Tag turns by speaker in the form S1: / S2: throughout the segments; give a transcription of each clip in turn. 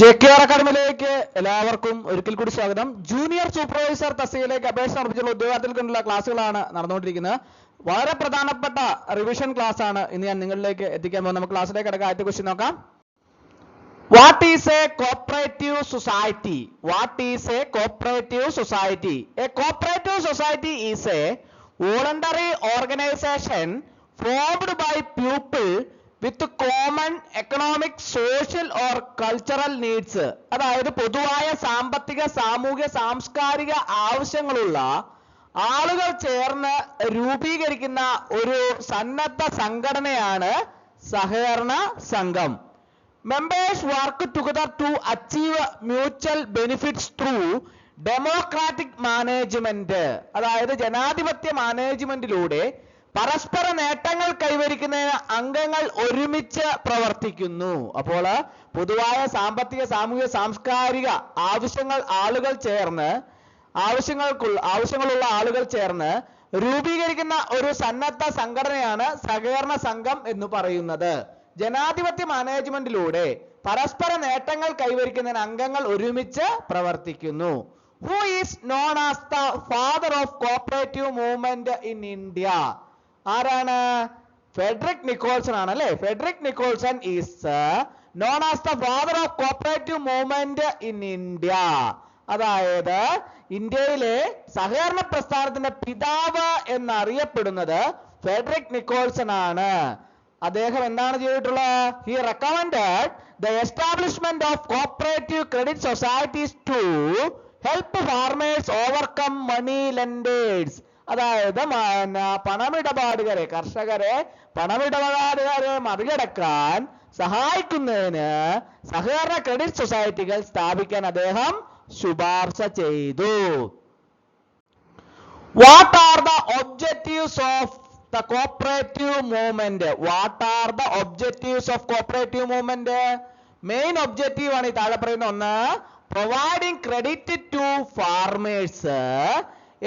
S1: JKR അക്കാദമിയിലേക്ക് എല്ലാവർക്കും ഒരിക്കൽ കൂടി സ്വാഗതം. ജൂനിയർ സൂപ്പർവൈസർ തസ്തികയിലേക്ക് അപേക്ഷ സമർപ്പിച്ചുള്ള ഉദ്യോഗാർത്ഥികൾക്കുള്ള ക്ലാസ്സുകളാണ് നടന്നുകൊണ്ടിരിക്കുന്നത്. വളരെ പ്രധാനപ്പെട്ട റിവിഷൻ ക്ലാസ് ആണ് ഇന്ന് ഞാൻ നിങ്ങളിലേക്ക് എത്തിക്കാൻ പോകുന്നത്. നമുക്ക് ക്ലാസ്സിലേക്ക് കിടക്കാം. ആദ്യത്തെ ക്വസ്റ്റ്യൻ നോക്കാം. What is a cooperative society? What is a cooperative society? A cooperative society is a voluntary organisation formed by people with common economic, social or cultural needs. അതായത് പൊതുവായ സാമ്പത്തിക, സാമൂഹ്യ, സാംസ്കാരിക ആവശ്യങ്ങളുള്ള ആളുകൾ ചേർന്ന് രൂപീകരിക്കുന്ന ഒരു സന്നദ്ധ സംഘടനയാണ് സഹകരണ സംഘം. Members work together to achieve mutual benefits through democratic management. അതായത് ജനാധിപത്യ മാനേജ്മെന്റിലൂടെ പരസ്പര നേട്ടങ്ങൾ കൈവരിക്കുന്നതിന് അംഗങ്ങൾ ഒരുമിച്ച് പ്രവർത്തിക്കുന്നു. അപ്പോൾ പൊതുവായ സാമ്പത്തിക, സാമൂഹിക, സാംസ്കാരിക ആവശ്യങ്ങളുള്ള ആളുകൾ ചേർന്ന് രൂപീകരിക്കുന്ന ഒരു സന്നദ്ധ സംഘടനയാണ് സഹകരണ സംഘം എന്ന് പറയുന്നത്. ജനാധിപത്യ മാനേജ്മെന്റിലൂടെ പരസ്പര നേട്ടങ്ങൾ കൈവരിക്കുന്നതിന് അംഗങ്ങൾ ഒരുമിച്ച് പ്രവർത്തിക്കുന്നു. Who is known as the father of cooperative movement in India? ആരാണ്? ഫെഡറിക് നിക്കോൾസൺ ആണ് അല്ലേ? Federico Nicholson is known as the father of cooperative movement in India. അതായത് ഇന്ത്യയിലെ സഹകരണ പ്രസ്ഥാനത്തിന്റെ പിതാവ് എന്നറിയപ്പെടുന്നത് ഫെഡറിക് നിക്കോൾസൺ ആണ്. അദ്ദേഹം എന്താണ് ചെയ്തിട്ടുള്ളത്? He recommended the establishment of cooperative credit societies to help farmers overcome money lenders. അതായത് പണമിടപാടുകാരെ, കർഷകരെ പണമിടപാടുകാരെ മറികടക്കാൻ സഹായിക്കുന്നതിന് സഹകരണ ക്രെഡിറ്റ് സൊസൈറ്റികൾ സ്ഥാപിക്കാൻ അദ്ദേഹം ശുപാർശ ചെയ്തു. What are the objectives of the cooperative movement? What are the objectives of cooperative movement? Main objective ആണ് ഈ താഴെ പറയുന്ന ഒന്ന്. Providing credit to farmers,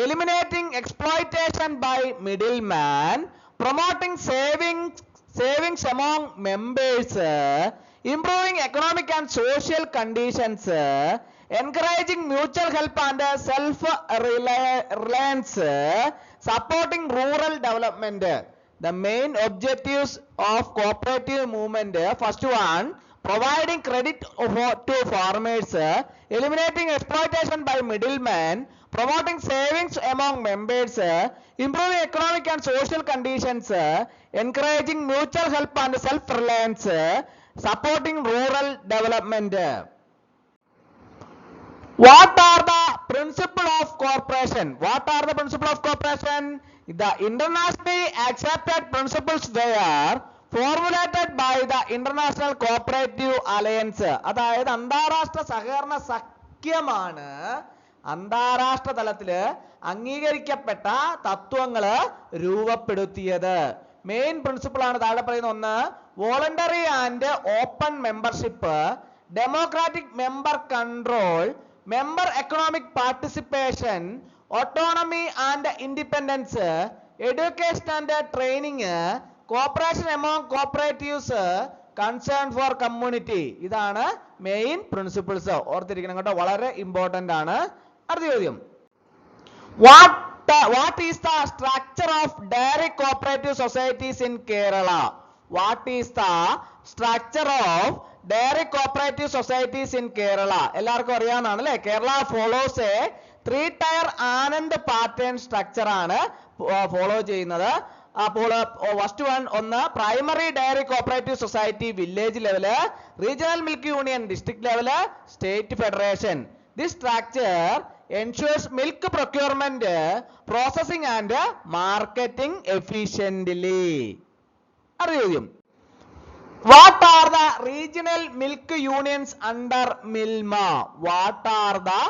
S1: eliminating exploitation by middleman, promoting savings among members, improving economic and social conditions, encouraging mutual help and self-reliance, supporting rural development. The main objectives of cooperative movement: first one, providing credit to farmers, eliminating exploitation by middlemen, promoting savings among members, improving economic and social conditions, encouraging mutual help and self-reliance, supporting rural development. What are the principles of cooperation? What are the principles of cooperation? The internationally accepted principles were formulated by the International Cooperative Alliance. അതായത് അന്താരാഷ്ട്ര സഹകരണ സഖ്യമാണ് അന്താരാഷ്ട്ര തലത്തില് അംഗീകരിക്കപ്പെട്ട തത്വങ്ങള് രൂപപ്പെടുത്തിയത്. Main principle ആണ് താഴെ പറയുന്ന ഒന്ന്. Voluntary and open membership, democratic member control, member economic participation, autonomy and independence, education and training, corporation among cooperatives, concern for community. ഇതാണ് മെയിൻ പ്രിൻസിപ്പിൾസ്. ഓർത്തിരിക്കണം കേട്ടോ, വളരെ ഇമ്പോർട്ടന്റ് ആണ്. അടുത്ത ചോദ്യം. What is the structure of dairy cooperative societies in Kerala? What is the structure of dairy cooperative societies in Kerala? എല്ലാവർക്കും അറിയാവുന്നതാണ് അല്ലേ? Kerala follows A 3-tier Anand pattern structure ആണ് ഫോളോ ചെയ്യുന്നത്. അപ്പോൾ ഫസ്റ്റ് ഒന്ന് primary dairy cooperative society village level, regional milk union district level, state federation. This structure ensures milk procurement, processing and marketing efficiently. അറിയാം. What are the regional milk unions under Milma? What are the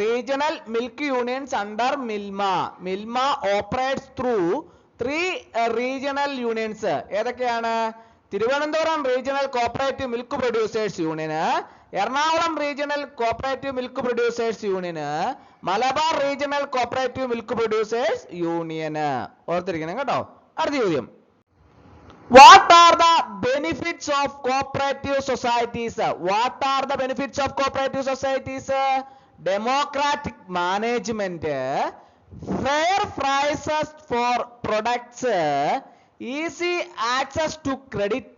S1: regional milk unions under Milma? Milma operates through 3 regional unions. ഏതൊക്കെയാണ്? Thiruvananthapuram regional cooperative milk producers union, Ernakulam regional cooperative milk producers union, Malabar regional cooperative milk producers union. ഓർത്തിരിക്കണം കേട്ടോ. അടുത്ത ചോദ്യം. What are the benefits of cooperative societies? What are the benefits of cooperative societies? Democratic management, fair prices for products, easy access to credit,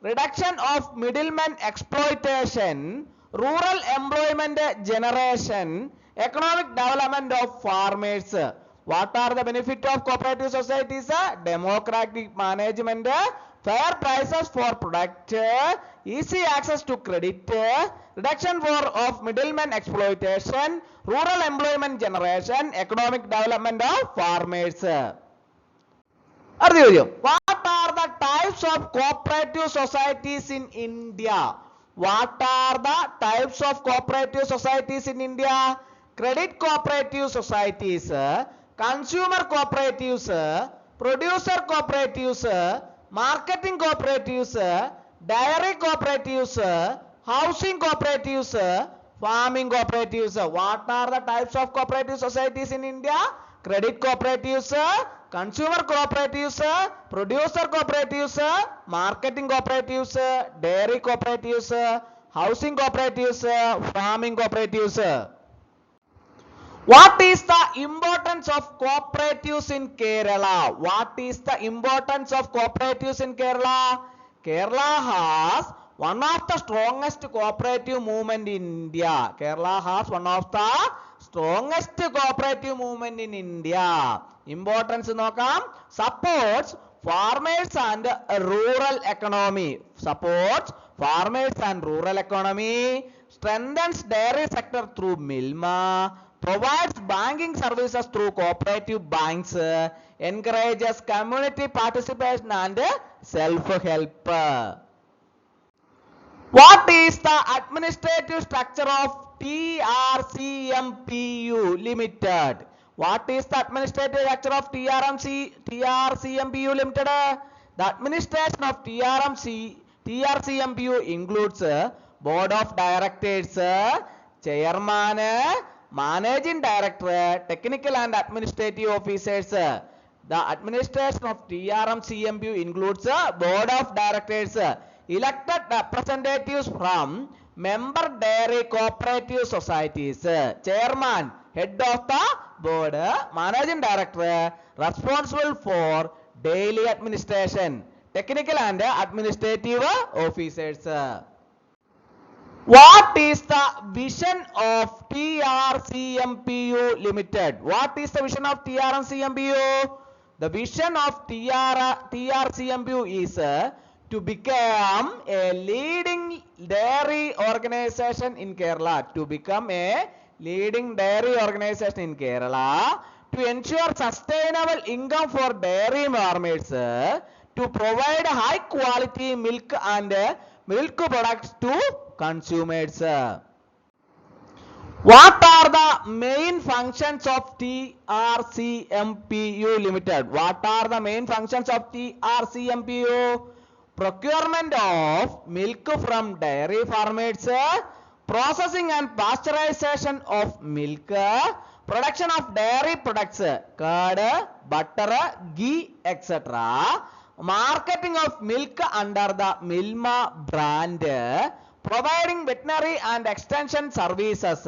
S1: reduction of middleman exploitation, rural employment generation, economic development of farmers. What are the benefits of cooperative societies? Democratic management, fair prices for product, easy access to credit, reduction of middleman exploitation, rural employment generation, economic development of farmers. What are the types of cooperative societies in India? What are the types of cooperative societies in India? Credit cooperative societies, consumer cooperatives, producer cooperatives, marketing cooperatives, dairy cooperatives, housing cooperatives, farming cooperatives. What are the types of cooperative societies in India? Credit cooperatives, consumer cooperatives, producer cooperatives, marketing cooperatives, dairy cooperatives, housing cooperatives, farming cooperatives. What is the importance of cooperatives in Kerala? What is the importance of cooperatives in Kerala? Kerala has one of the strongest cooperative movement in India. Kerala has one of the strongest cooperative movement in India. Importance nokam, supports farmers and rural economy. Supports farmers and rural economy. Strengthens dairy sector through Milma. Provides banking services through cooperative banks, encourages community participation and self-help. What is the administrative structure of TRCMPU Limited? What is the administrative structure of TRCMPU Limited? The administration of TRCMPU includes Board of Directors, Chairman, Managing Director, Technical and Administrative Officers. The administration of TRCMPU includes Board of Directors, elected representatives from member dairy cooperative societies, Chairman, Head of the Board, Managing Director, responsible for daily administration, Technical and Administrative Officers. What is the vision of TRCMPU Limited? What is the vision of TRCMPU? The vision of TRCMPU is to become a leading dairy organization in Kerala. To become a leading dairy organization in Kerala. To ensure sustainable income for dairy farmers. To provide high quality milk and milk products to consumers. What are the main functions of TRCMPU Limited? What are the main functions of TRCMPU? Procurement of milk from dairy farmers, processing and pasteurization of milk, production of dairy products, curd, butter, ghee, etc. Marketing of milk under the Milma brand, providing veterinary and extension services,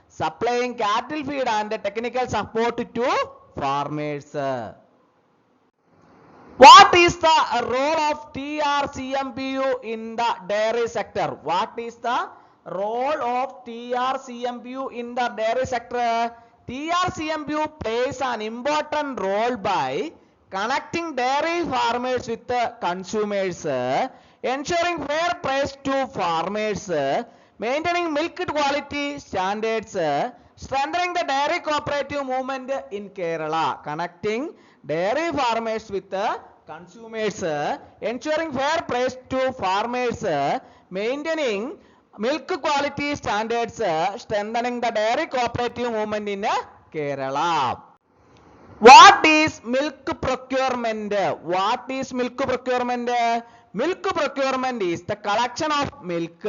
S1: supplying cattle feed and technical support to farmers. What is the role of TRCMPU in the dairy sector? What is the role of TRCMPU in the dairy sector? TRCMPU plays an important role by connecting dairy farmers with consumers, ensuring fair price to farmers, maintaining milk quality standards, strengthening the dairy cooperative movement in Kerala. Connecting dairy farmers with consumers, ensuring fair price to farmers, maintaining milk quality standards, strengthening the dairy cooperative movement in Kerala. What is milk procurement? What is milk procurement? Milk procurement is the collection of milk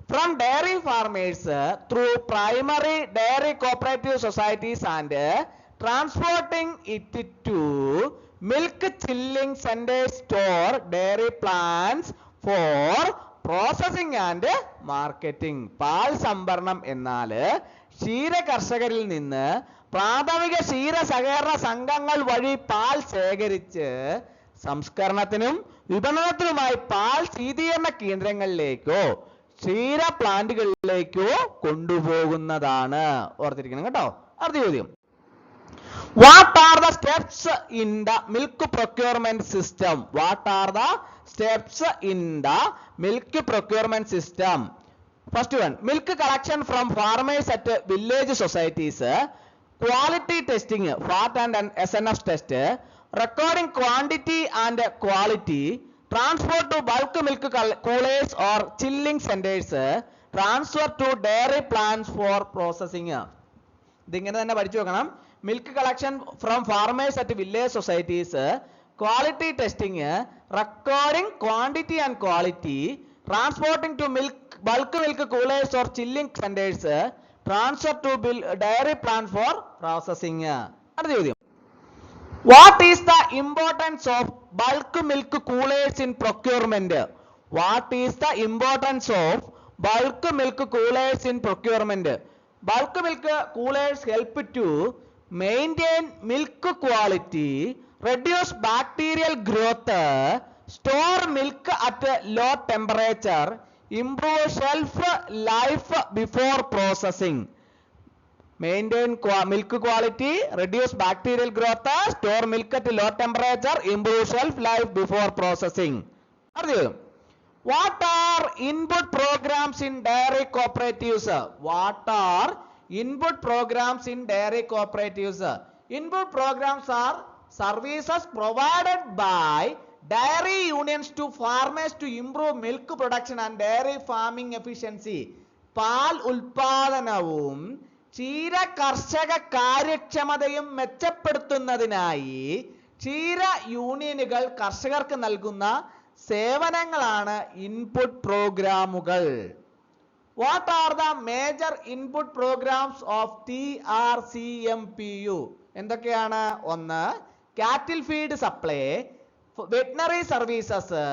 S1: from dairy farmers through primary dairy cooperative societies and transporting it to milk chilling centers store dairy plants for processing and marketing. പാൽ സംഭരണം എന്നാൽ ക്ഷീര കർഷകരിൽ നിന്ന് പ്രാഥമിക ക്ഷീര സഹകരണ സംഘങ്ങൾ വഴി പാൽ ശേഖരിച്ച് സംസ്കരണത്തിനും വിപണനത്തിനുമായി പാൽ ശീതീകരണ കേന്ദ്രങ്ങളിലേക്കോ ക്ഷീര പ്ലാന്റുകളിലേക്കോ കൊണ്ടുപോകുന്നതാണ്. ഓർത്തിരിക്കണം കേട്ടോ. അടുത്ത ചോദ്യം, what are the steps in the milk procurement system? What are the steps in the milk procurement system? First one, milk collection from farmers at village societies, quality testing, FAT and SNF test, recording quantity and quality, transport to bulk milk coolers or chilling centers, transfer to dairy plants for processing. ഇതിങ്ങനെ തന്നെ പഠിച്ചു വെക്കണം. Milk collection from farmers at village societies, quality testing, recording quantity and quality, transporting to bulk milk coolers or chilling centres, transfer to dairy plant for processing. അടുത്ത ചോദ്യം, what is the importance of bulk milk coolers in procurement? What is the importance of bulk milk coolers in procurement? Bulk milk coolers help to maintain milk quality, reduce bacterial growth, store milk at low temperature, improve shelf life before processing. Maintain milk quality, reduce bacterial growth, store milk at low temperature, improve shelf life before processing. What are input programs in dairy cooperatives? What are input programs in dairy cooperatives? Input programs are services provided by dairy unions to farmers to improve milk production and dairy farming efficiency. പാൽ ഉൽപാദനവും ക്ഷീര കർഷക കാര്യക്ഷമതയും മെച്ചപ്പെടുത്തുന്നതിനായി ക്ഷീര യൂണിയനുകൾ കർഷകർക്ക് നൽകുന്ന സേവനങ്ങളാണ് ഇൻപുട്ട് പ്രോഗ്രാമുകൾ. What are the major input programmes of TRCMPU? എന്തൊക്കെയാണ്? ഒന്ന്, cattle feed supply, veterinary services,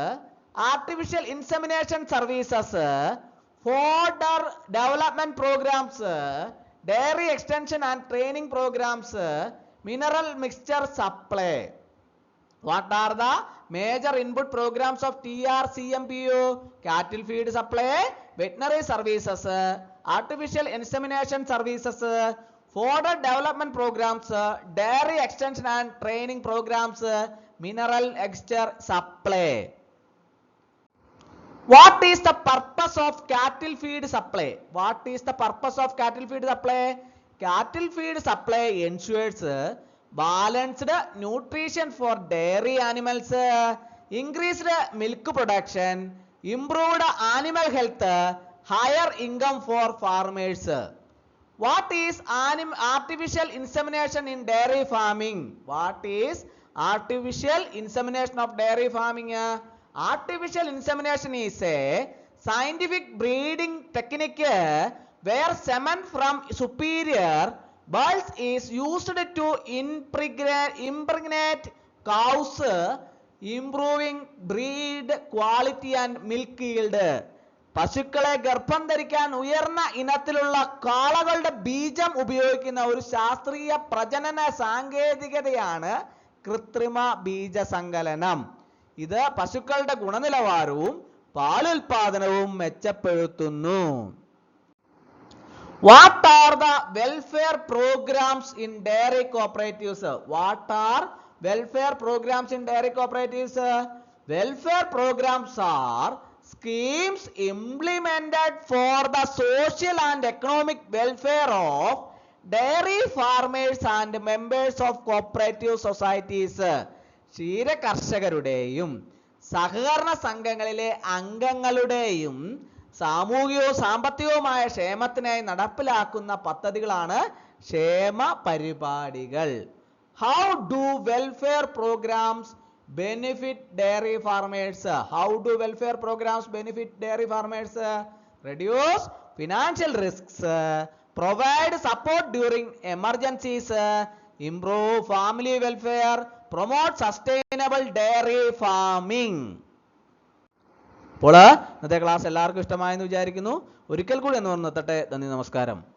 S1: artificial insemination services, fodder development programmes, dairy extension and training programmes, mineral mixture supply. What are the major input programs of TRCMPU? Cattle feed supply, veterinary services, artificial insemination services, fodder development programs, dairy extension and training programs, mineral mixture supply. What is the purpose of cattle feed supply? What is the purpose of cattle feed supply? Cattle feed supply ensures balanced nutrition for dairy animals, increased milk production, improved animal health, higher income for farmers. What is artificial insemination in dairy farming? What is artificial insemination of dairy farming? Artificial insemination is a scientific breeding technique where semen from superior bulls is used to impregnate cows, improving breed quality and milk yield. പശുക്കളെ ഗർഭം ധരിക്കാൻ ഉയർന്ന ഇനത്തിലുള്ള കാളകളുടെ ബീജം ഉപയോഗിക്കുന്ന ഒരു ശാസ്ത്രീയ പ്രജനന സാങ്കേതികതയാണ് കൃത്രിമ ബീജസങ്കലനം. ഇത് പശുക്കളുടെ ഗുണനിലവാരവും പാലുൽപാദനവും മെച്ചപ്പെടുത്തുന്നു. What are the welfare programs in dairy cooperatives? What are welfare programs in dairy cooperatives? Welfare programs are schemes implemented for the social and economic welfare of dairy farmers and members of cooperative societies. ക്ഷീര കർഷകരുടെയും സഹകരണ സംഘങ്ങളിലെ അംഗങ്ങളുടെയും സാമൂഹികവും സാമ്പത്തികവുമായ ക്ഷേമത്തിനായി നടപ്പിലാക്കുന്ന പദ്ധതികളാണ് ക്ഷേമ പരിപാടികൾ. How do welfare programs benefit dairy farmers? How do welfare programs benefit dairy farmers? Reduce financial risks, provide support during emergencies, improve family welfare, promote sustainable diary farming. അപ്പോൾ ഇന്നത്തെ ക്ലാസ് എല്ലാവർക്കും ഇഷ്ടമായെന്ന് വിചാരിക്കുന്നു. ഒരിക്കൽ കൂടി എന്ന് പറഞ്ഞു നിർത്തട്ടെ. നന്ദി, നമസ്കാരം.